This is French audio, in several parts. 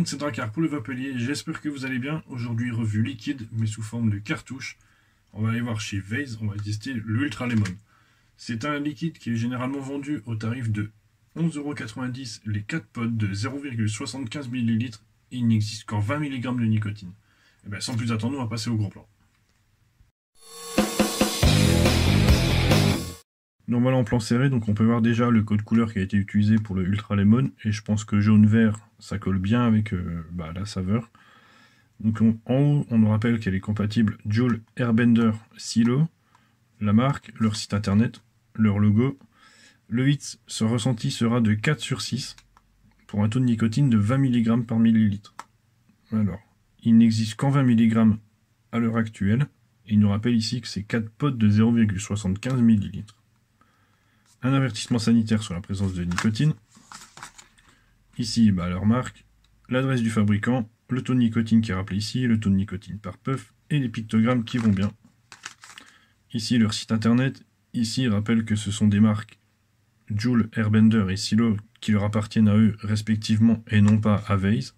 monde, c'est Drakkar pour le Vapelier, j'espère que vous allez bien. Aujourd'hui, revue liquide, mais sous forme de cartouche. On va aller voir chez Vase, on va tester l'Ultra Lemon. C'est un liquide qui est généralement vendu au tarif de 11,90 € les 4 potes de 0,75 ml. Et il n'existe qu'en 20 mg de nicotine. Et bien, sans plus attendre, on va passer au gros plan. Donc voilà en plan serré, donc on peut voir déjà le code couleur qui a été utilisé pour le Ultra Lemon, et je pense que jaune-vert, ça colle bien avec la saveur. Donc en haut, on nous rappelle qu'elle est compatible Joule Airbender Silo, la marque, leur site internet, leur logo. Le hit, ce ressenti sera de 4/6, pour un taux de nicotine de 20 mg par millilitre. Alors, il n'existe qu'en 20 mg à l'heure actuelle, et il nous rappelle ici que c'est 4 potes de 0,75 ml. Un avertissement sanitaire sur la présence de nicotine. Ici, leur marque, l'adresse du fabricant, le taux de nicotine qui est rappelé ici, le taux de nicotine par puff et les pictogrammes qui vont bien. Ici, leur site internet. Ici, il rappelle que ce sont des marques Joule, Airbender et Silo qui leur appartiennent à eux respectivement et non pas à Vase.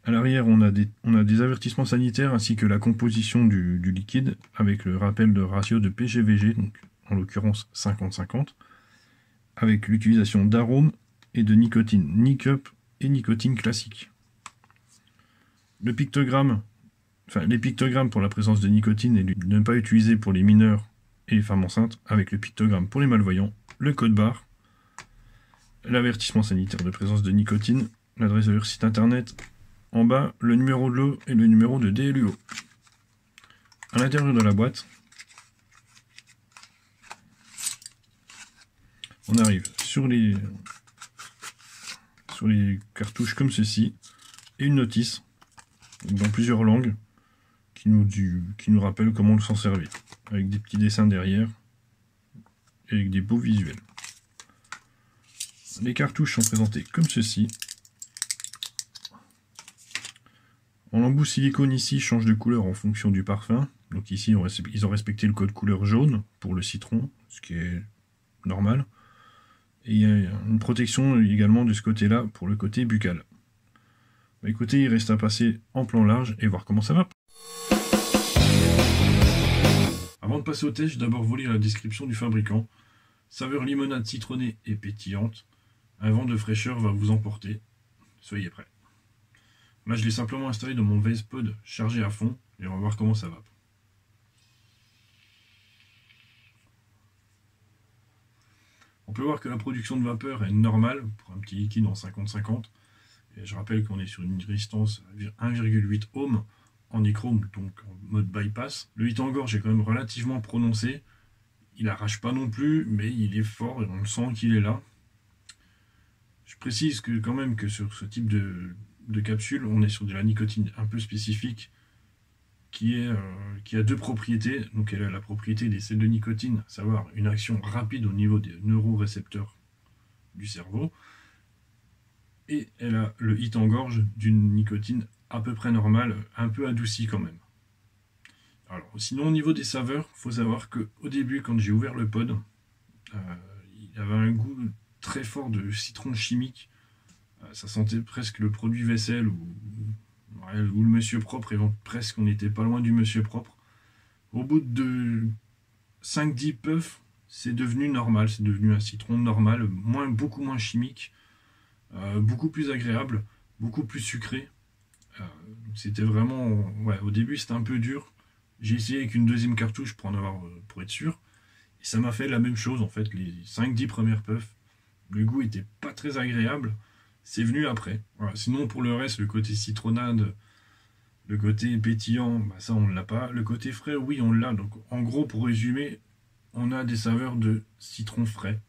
À l'arrière, on a des avertissements sanitaires ainsi que la composition du liquide avec le rappel de ratio de PGVG, donc en l'occurrence 50-50, avec l'utilisation d'arômes et de nicotine Nicup et nicotine classique. Les pictogrammes pour la présence de nicotine et de ne pas utiliser pour les mineurs et les femmes enceintes, avec le pictogramme pour les malvoyants, le code barre, l'avertissement sanitaire de présence de nicotine, l'adresse de leur site internet, en bas le numéro de lot et le numéro de DLUO. À l'intérieur de la boîte, on arrive sur les cartouches comme ceci, et une notice dans plusieurs langues qui nous rappelle comment s'en servir, avec des petits dessins derrière et avec des beaux visuels. Les cartouches sont présentées comme ceci. En embout silicone ici change de couleur en fonction du parfum. Donc ici ils ont respecté le code couleur jaune pour le citron, ce qui est normal. Et il y a une protection également de ce côté-là pour le côté buccal. Écoutez, il reste à passer en plan large et voir comment ça va. Avant de passer au test, je vais d'abord vous lire la description du fabricant. Saveur limonade citronnée et pétillante. Un vent de fraîcheur va vous emporter. Soyez prêts. Là, je l'ai simplement installé dans mon Vase Pod chargé à fond et on va voir comment ça va. On peut voir que la production de vapeur est normale pour un petit liquide en 50-50. Et je rappelle qu'on est sur une résistance à 1,8 ohm en nichrome, donc en mode bypass. Le hit en gorge est quand même relativement prononcé. Il arrache pas non plus, mais il est fort et on le sent qu'il est là. Je précise que quand même que sur ce type de capsule, on est sur de la nicotine un peu spécifique qui a deux propriétés. Donc elle a la propriété des sels de nicotine, à savoir une action rapide au niveau des neurorécepteurs du cerveau. Et elle a le hit en gorge d'une nicotine à peu près normale, un peu adoucie quand même. Alors sinon au niveau des saveurs, il faut savoir qu'au début quand j'ai ouvert le pod, il avait un goût très fort de citron chimique. Ça sentait presque le produit vaisselle ou le monsieur propre, et presque on n'était pas loin du monsieur propre. Au bout de 5-10 puffs, c'est devenu normal, c'est devenu un citron normal, beaucoup moins chimique, beaucoup plus agréable, beaucoup plus sucré. C'était vraiment, au début c'était un peu dur. J'ai essayé avec une deuxième cartouche pour être sûr, et ça m'a fait la même chose en fait. Les 5-10 premières puffs, le goût était pas très agréable. C'est venu après. Voilà. Sinon, pour le reste, le côté citronnade, le côté pétillant, ça on l'a pas. Le côté frais, oui, on l'a. Donc, en gros, pour résumer, on a des saveurs de citron frais.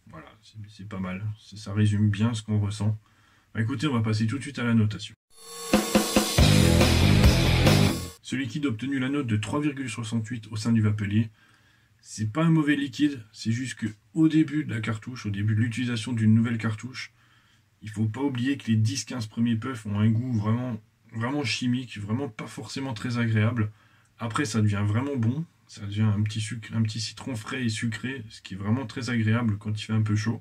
Voilà, c'est pas mal. Ça résume bien ce qu'on ressent. Écoutez, on va passer tout de suite à la notation. Ce liquide a obtenu la note de 3,68 au sein du Vapelier. C'est pas un mauvais liquide, c'est juste que au début de la cartouche, au début de l'utilisation d'une nouvelle cartouche, il ne faut pas oublier que les 10-15 premiers puffs ont un goût vraiment chimique, vraiment pas forcément très agréable. Après, ça devient vraiment bon, ça devient un petit citron frais et sucré, ce qui est vraiment très agréable quand il fait un peu chaud.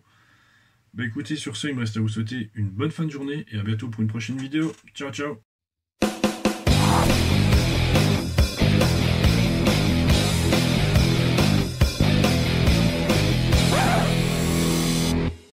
Bah écoutez, sur ce, il me reste à vous souhaiter une bonne fin de journée et à bientôt pour une prochaine vidéo. Ciao ciao.